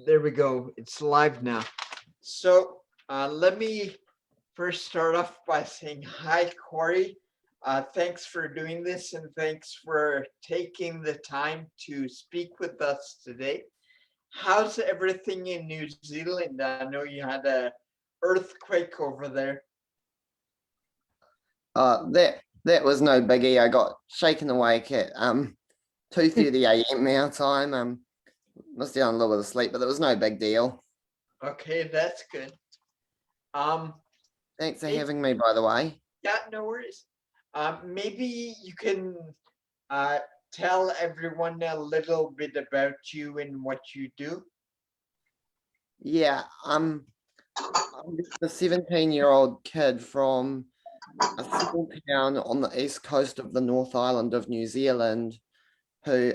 There we go. It's live now. So let me first start off by saying hi, Cory. Thanks for doing this and thanks for taking the time to speak with us today. How's everything in New Zealand? I know you had a earthquake over there. That was no biggie. I got shaken awake at 2:30 a.m. our time. Missed out on a little bit of sleep, but it was no big deal. Okay, that's good. Thanks for having me, by the way. Yeah, no worries. Maybe you can uh, tell everyone a little bit about you and what you do. Yeah, I'm just a 17-year-old kid from a small town on the east coast of the North Island of New Zealand who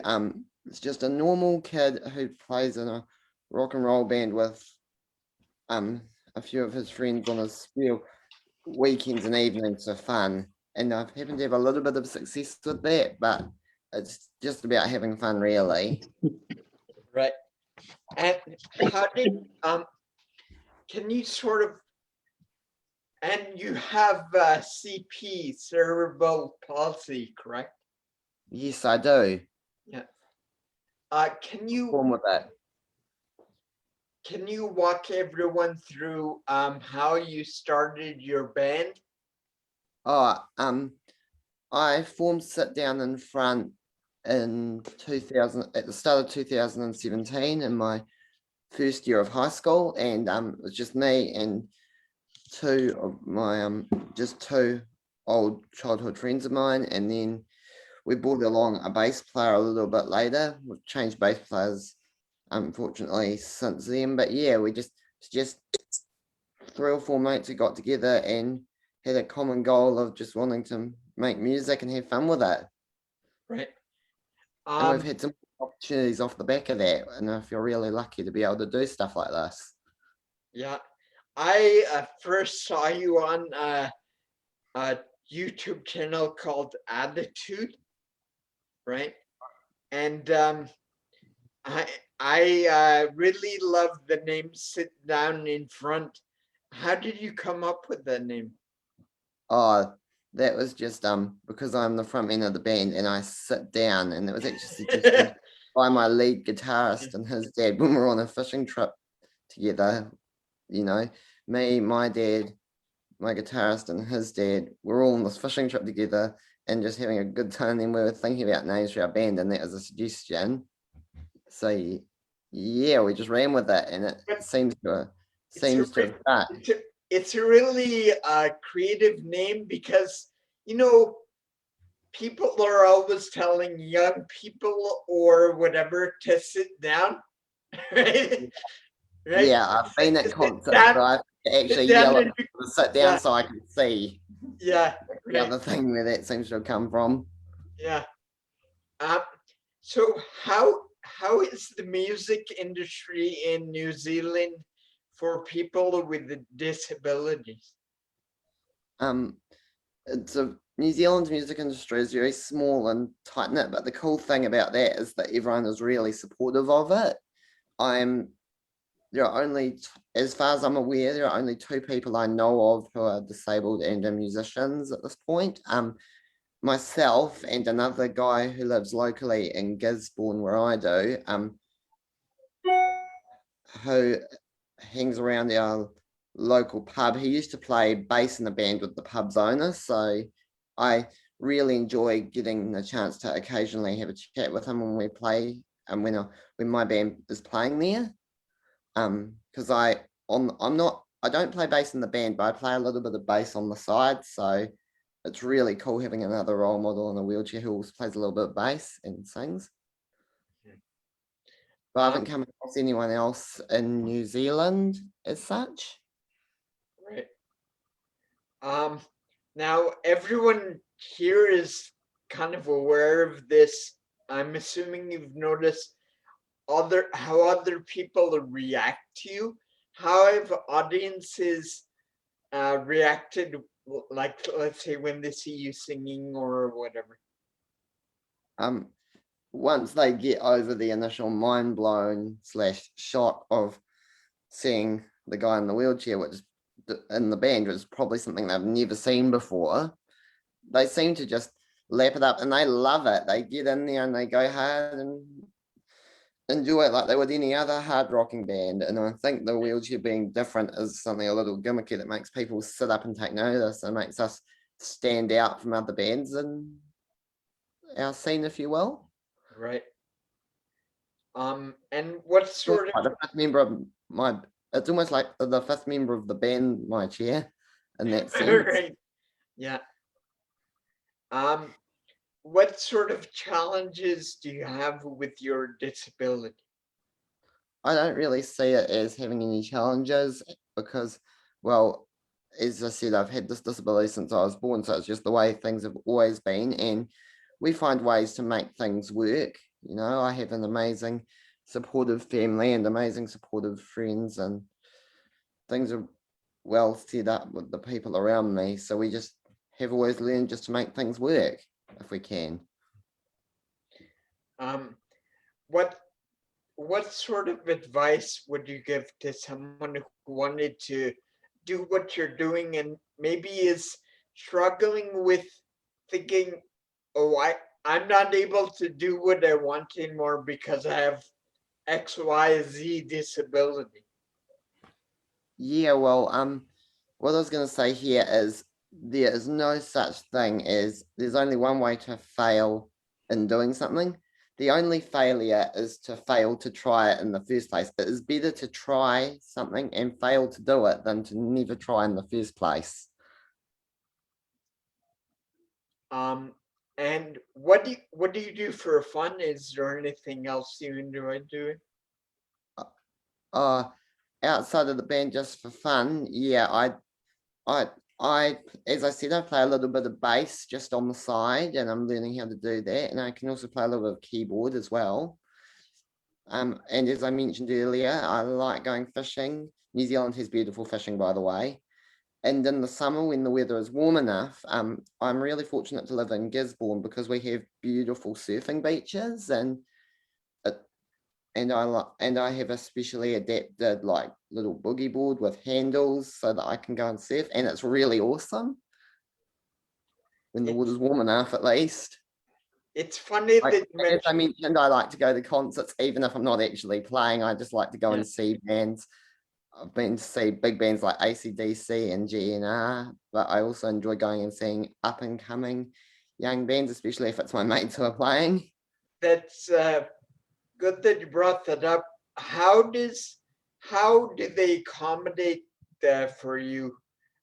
is just a normal kid who plays in a rock and roll band with a few of his friends on his spare weekends and evenings for fun. And I've happened to have a little bit of success with that, but it's just about having fun, really. Right. And how did can you sort of, and you have CP, cerebral palsy, correct? Yes, I do. Yeah. Can Born with that. you walk everyone through how you started your band? Oh, I formed Sit Down in Front in 2000 at the start of 2017 in my first year of high school, and it was just me and two of my just two old childhood friends of mine, and then we brought along a bass player a little bit later. We've changed bass players unfortunately since then, but yeah, we just 3 or 4 mates who got together and had a common goal of just wanting to make music and have fun with it. Right. And we've had some opportunities off the back of that, and I feel really lucky to be able to do stuff like this. Yeah. I first saw you on a YouTube channel called Attitude, right? And I really love the name Sit Down in Front. How did you come up with that name? Oh, that was just because I'm the front man of the band and I sit down, and it was actually suggested by my lead guitarist and his dad when we were on a fishing trip together. You know, me, my dad, my guitarist, and his dad, we're all on this fishing trip together and just having a good time. And we were thinking about names for our band, and that was a suggestion. So yeah, we just ran with it, and it seems to have stuck. It's a really creative name because, you know, people are always telling young people or whatever to sit down, right? Right? Yeah, I've been at concerts down, where I actually down yell at and people to sit down yeah, so I can see. yeah, The right, other thing where that seems to have come from. yeah. Um, so how is the music industry in New Zealand for people with disabilities? It's a New Zealand's music industry is very small and tight knit, but the cool thing about that is that everyone is really supportive of it. I'm There are only, as far as I'm aware, there are only 2 people I know of who are disabled and are musicians at this point. Myself and another guy who lives locally in Gisborne, where I do, who hangs around our local pub. He used to play bass in the band with the pub's owner, so I really enjoy getting the chance to occasionally have a chat with him when we play and when my band is playing there. Because I don't play bass in the band, but I play a little bit of bass on the side, so it's really cool having another role model in a wheelchair who also plays a little bit of bass and sings. But I haven't come across anyone else in New Zealand as such. Right. Now everyone here is kind of aware of this. I'm assuming you've noticed how other people react to you. How have audiences reacted, like let's say when they see you singing or whatever? Um, once they get over the initial mind blown / shock of seeing the guy in the wheelchair, which in the band was probably something they've never seen before, they seem to just lap it up and they love it. They get in there and they go hard and enjoy it like they would any other hard rocking band. And I think the wheelchair being different is something a little gimmicky that makes people sit up and take notice and makes us stand out from other bands in our scene, if you will. Right. And what sort Like of the fifth member of my, it's almost like the fifth member of the band, my chair, in that sense. right? Yeah. Um, what sort of challenges do you have with your disability? I don't really see it as having any challenges because, well, as I said, I've had this disability since I was born, so it's just the way things have always been, and we find ways to make things work. You know, I have an amazing supportive family and amazing supportive friends, and things are well set up with the people around me, so we just have always learned just to make things work if we can. Um, what what sort of advice would you give to someone who wanted to do what you're doing and maybe is struggling with thinking, oh, I'm not able to do what I want anymore because I have X, Y, Z disability. Yeah, well, what I was going to say here is there is no such thing as there's only one way to fail in doing something. The only failure is to fail to try it in the first place. It is better to try something and fail to do it than to never try in the first place. Um, and what do you do for fun? Is there anything else you enjoy doing? Uh, Outside of the band, just for fun, yeah, I, I, as I said, I play a little bit of bass just on the side, and I'm learning how to do that. And I can also play a little bit of keyboard as well. And as I mentioned earlier, I like going fishing. New Zealand has beautiful fishing, by the way. And in the summer, when the weather is warm enough, I'm really fortunate to live in Gisborne because we have beautiful surfing beaches, it, and I have a specially adapted like little boogie board with handles so that I can go and surf, and it's really awesome when the It's water's warm enough, at least. it's funny that you As I mentioned. mentioned, I like to go to concerts, even if I'm not actually playing. I just like to go Yeah, and see bands. I've been to see big bands like AC/DC and GNR, but I also enjoy going and seeing up and coming young bands, especially if it's my mates who are playing. that's good that you brought that up. How do they accommodate that for you?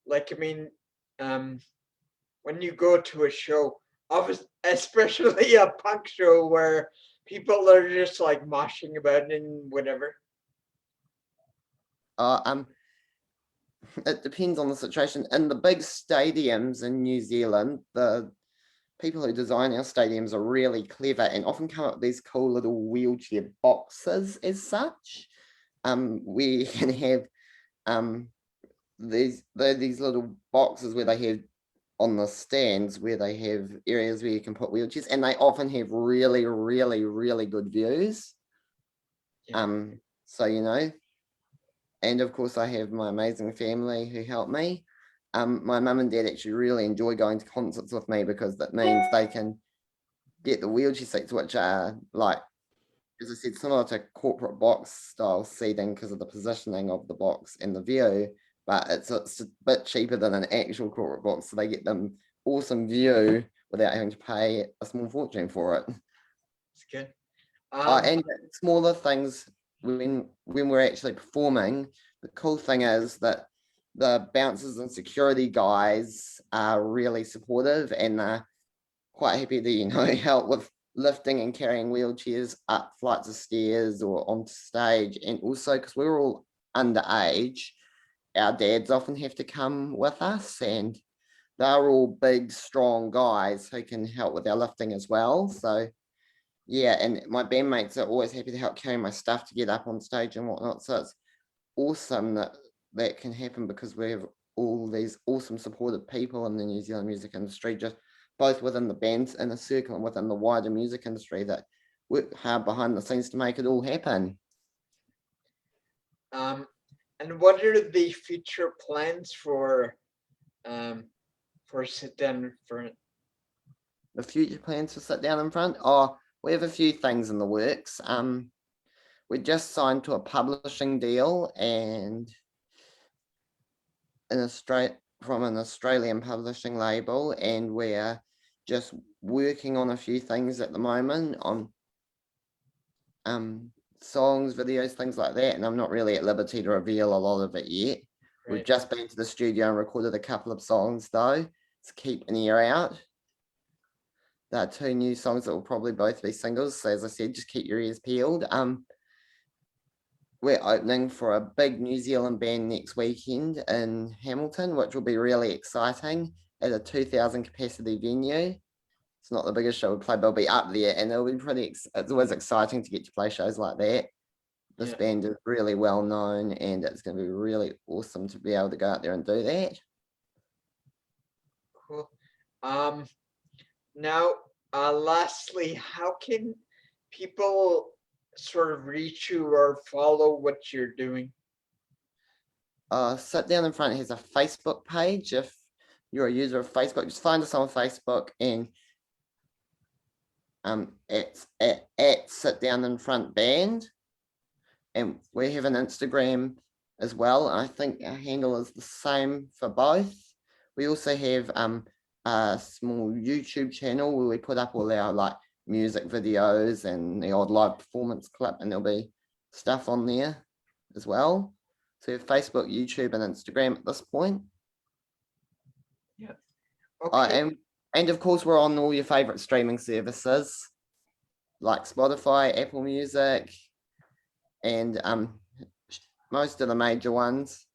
Like, I mean, um, when you go to a show, especially a punk show where people are just like moshing about and whatever. Uh, um, it depends on the situation. In the big stadiums in New Zealand, the people who design our stadiums are really clever and often come up with these cool little wheelchair boxes as such. We can have um, these little boxes where they have on the stands where they have areas where you can put wheelchairs, and they often have really, really, really good views. Yeah, So you know, and of course I have my amazing family who help me. My mum and dad actually really enjoy going to concerts with me because that means they can get the wheelchair seats, which are like, as I said, similar to corporate box style seating because of the positioning of the box and the view, but it's a bit cheaper than an actual corporate box, so they get them awesome view without having to pay a small fortune for it. it's good. Um, And smaller things when we're actually performing, the cool thing is that the bouncers and security guys are really supportive and they're quite happy to, you know, help with lifting and carrying wheelchairs up flights of stairs or onto stage. And also because we're all underage, our dads often have to come with us, and they're all big, strong guys who can help with our lifting as well. So yeah, and my bandmates are always happy to help carry my stuff to get up on stage and whatnot. So it's awesome that that can happen because we have all these awesome supportive people in the New Zealand music industry, just both within the bands inner circle and within the wider music industry that work hard behind the scenes to make it all happen. And what are the future plans for Sit Down in Front? The future plans for Sit Down in Front? Oh, we have a few things in the works. We just signed to a publishing deal and from an Australian publishing label, and we're just working on a few things at the moment on songs, videos, things like that, and I'm not really at liberty to reveal a lot of it yet. We've just been to the studio and recorded a couple of songs though, to keep an ear out. There are 2 new songs that will probably both be singles, so as I said, just keep your ears peeled. We're opening for a big New Zealand band next weekend in Hamilton, which will be really exciting, at a 2,000 capacity venue. It's not the biggest show we play, but it'll be up there, and it'll be it's always exciting to get to play shows like that. This band is really well known, and it's going to be really awesome to be able to go out there and do that. Cool. Now, lastly, how can people sort of reach you or follow what you're doing? Sit Down in Front has a Facebook page. If you're a user of Facebook, just find us on Facebook, and it's at Sit Down in Front Band, and we have an Instagram as well. I think our handle is the same for both. We also have a small YouTube channel where we put up all our like music videos and the odd live performance clip, and there'll be stuff on there as well. So we have Facebook, YouTube, and Instagram at this point. Yeah. Okay. And of course, we're on all your favorite streaming services like Spotify, Apple Music, and most of the major ones.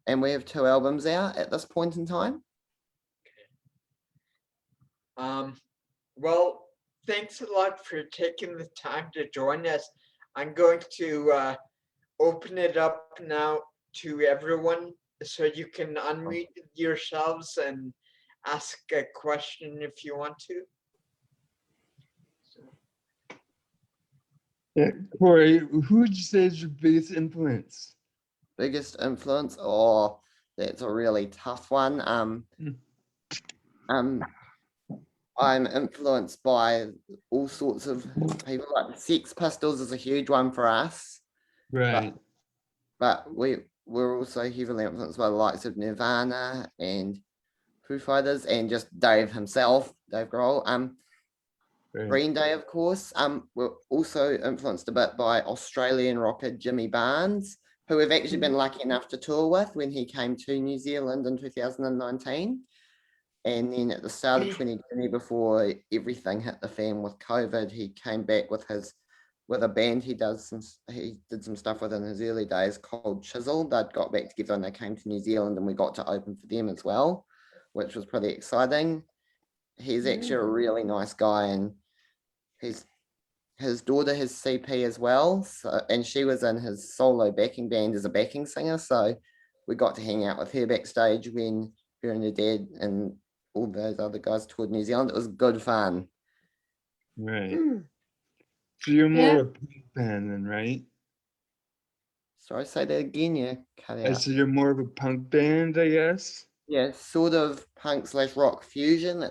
And we have 2 albums out at this point in time. Well, thanks a lot for taking the time to join us. I'm going to open it up now to everyone, so you can unmute yourselves and ask a question if you want to. Yeah, Cory, who would you say is your biggest influence? Biggest influence? Oh, that's a really tough one. I'm influenced by all sorts of people. Like Sex Pistols is a huge one for us. Right. But we're also heavily influenced by the likes of Nirvana and Foo Fighters, and just Dave himself, Dave Grohl. Right. Green Day, of course. We're also influenced a bit by Australian rocker Jimmy Barnes, who we've actually been lucky enough to tour with when he came to New Zealand in 2019. And then at the start of 2020, before everything hit the fan with COVID, he came back with a band he did some stuff with in his early days called Chisel. They'd got back together and they came to New Zealand, and we got to open for them as well, which was pretty exciting. He's actually a really nice guy, and his daughter has CP as well, and she was in his solo backing band as a backing singer, so we got to hang out with her backstage when her and her dad and all those other guys toured New Zealand. It was good fun. Right. So you're more of a punk fan then, right? Sorry, say that again. Yeah, cut out. So you're more of a punk band, I guess? Yeah, sort of punk / rock fusion.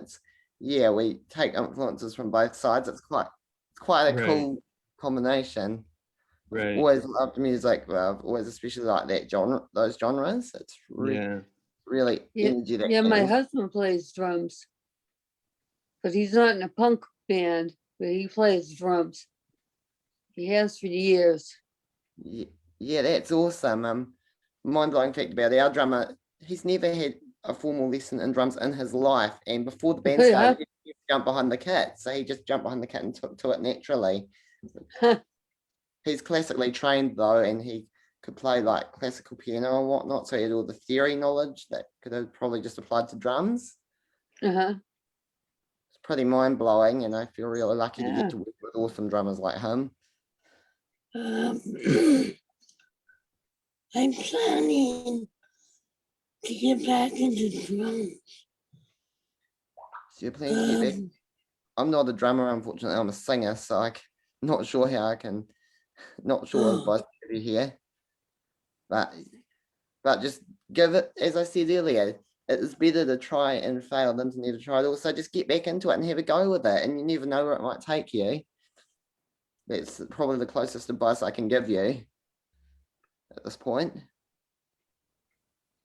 We take influences from both sides. It's quite a cool combination. Right. I've always loved music. I've always especially like those genres. It's really energetic. Yeah, my husband plays drums, but he's not in a punk band, but he plays drums. He has for years. Yeah, that's awesome. Mind-blowing fact about our drummer, he's never had a formal lesson in drums in his life, and before the band started, he jumped behind the kit. So he just jumped behind the kit and took to it naturally. He's classically trained though, and he could play like classical piano and whatnot, so he had all the theory knowledge that could have probably just applied to drums. Uh-huh. It's pretty mind-blowing, and I feel really lucky to get to work with awesome drummers like him. I'm planning to get back into drums. So you're planning to get back? I'm not a drummer, unfortunately. I'm a singer, so not sure how I can. Not sure if I should be here, but just give it. As I said earlier, it is better to try and fail than to never try it. Also, just get back into it and have a go with it, and you never know where it might take you. That's probably the closest advice I can give you at this point.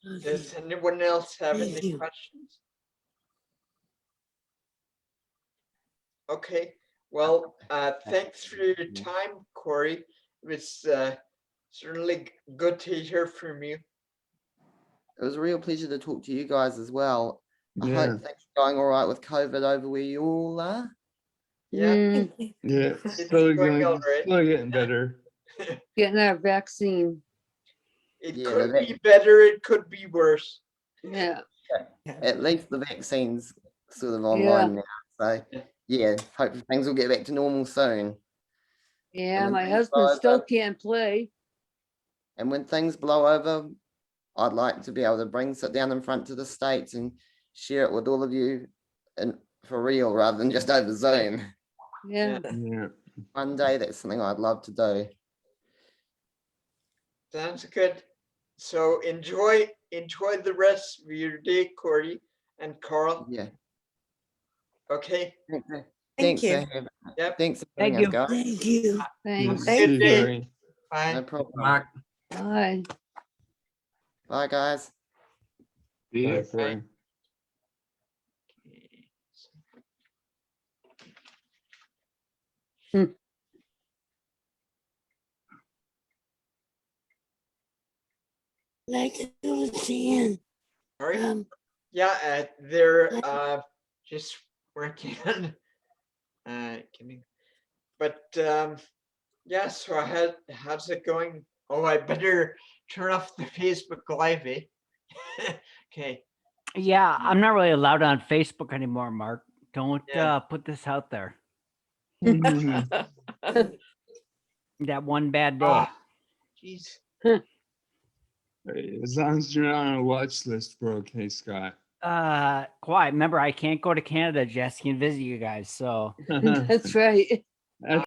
Does anyone else have Thank any you. questions? Okay, well, thanks for your time, Cory. It was certainly good to hear from you. It was a real pleasure to talk to you guys as well. I Yeah. hope things are going all right with COVID over where you all are. Yeah, Mm, Yeah. It's Slowly going all going, right. slowly getting better. getting our vaccine. it Yeah, could that- be better, it could be worse. Yeah, At least the vaccine's sort of Yeah. online now. So yeah, hopefully things will get back to normal soon. yeah, when my things husband blow still over- can't play. And when things blow over, I'd like to be able to sit down in front to the States and share it with all of you and for real rather than just over Zoom. Yeah, Yeah. One day that's something I'd love to do. Sounds good. So enjoy the rest of your day, Cory and Carl. Yeah. Okay. Thanks you. for having, Yep. thanks for Thank having us, you. guys. Thank you. thanks. See you, day. Cory. Bye. No problem. Mark. Bye. Bye, guys. See you, Bye. Cory. Like to do it again. All right. Um, Yeah, they're just working on getting, but yeah. So how's it going? Oh, I better turn off the Facebook Live, eh? Okay. Yeah, I'm not really allowed on Facebook anymore, Mark. Don't Yeah. put this out there. Mhm. That one bad day. Ah, jeez. As long as you're not on a watch list, we're okay, Scott. Quiet. Remember, I can't go to Canada, Jess, can visit you guys. So That's right. That's